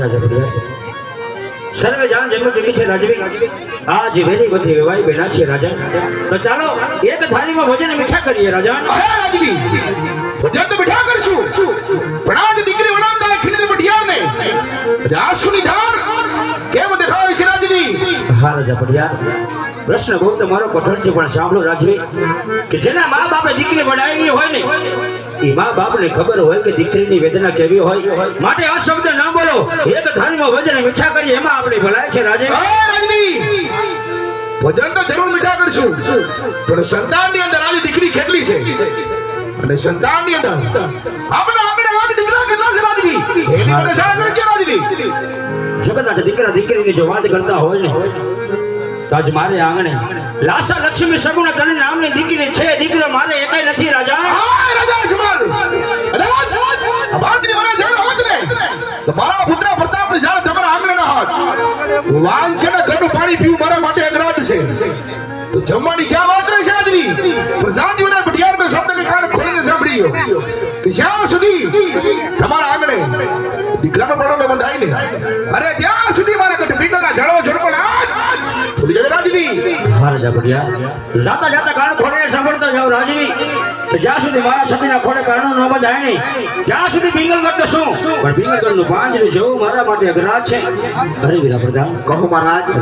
राजा बढ़िया सर्वे जान जन्म जगी छे राजवी आज वेरी बधी वेवाई बेना छे राजा तो चालो एक थाली में भोजन मीठा करिए राजा अरे राजवी भोजन तो मीठा करशु पण आज દીકરી વણાવતા ખીને બઢિયાર ને રાસુની ધાર કેમ દેખાય છે રાજવી હા રાજા बढ़िया प्रश्न बहुत मारो कठोर छे पण सांभळो राजवी કે જેના માં બાપે દીકરી વડાવી હોય ને ई मां बाप ने खबर होय के दीकरी नी वेदना केवी होय माटे आ शब्द न बोलो एक थाली में भोजन मीठा करिए एमा आपणी भलाई छे राजे अरे राजवी भोजन तो जरूर मीठा करशु पण संतान ની અંદર આજે દીકરી કેટલી છે અને સંતાન ની અંદર આપણે આપણે आज દીકરા કેટલા છે રાજવી એની મને જાણ કર કે રાજવી જગતના દીકરા દીકરીની જો વાત કરતા હોય ને તો આજ મારે આંગણે લાસા લક્ષ્મી સગુણ તને નામની દીકરી છે દીકરો મારે એકાઈ નથી રાજા હાય રાજા સમાજ રાજ આ વાતની મને જાણ હોત ને તો મારા પુત્ર પ્રતાપ ને જાણ તમારા આંગણે ના હોત વાન છે ને ઘરનું પાણી પીવું મારા માટે અઘરાત છે તો જમવાની ક્યાં વાત રહી છે આજની પ્રજાન જીવને બઢિયાર મે શબ્દ કે કાન ખોલીને સાંભળ્યો કે જ્યાં સુધી તમારા આંગણે દીકરાનો પડો ને બંધાય ને અરે ત્યાં સુધી મારા કટ પીતળના જળો ઝડપણ ભૂલી જજો રાજવી હા રાજા बढ़िया જાતા જાતા કાન ખોલીને સાંભળતા જાવ રાજવી તો જ્યાં સુધી મારા સતીના ખોડે કારણો ન બંધાય નહીં ત્યાં સુધી પિંગલગઢ દસું પણ પિંગલગઢનું પાંજરું જેવું મારા માટે અઘરાત છે અરે વીરા પ્રધાન કહો મહારાજ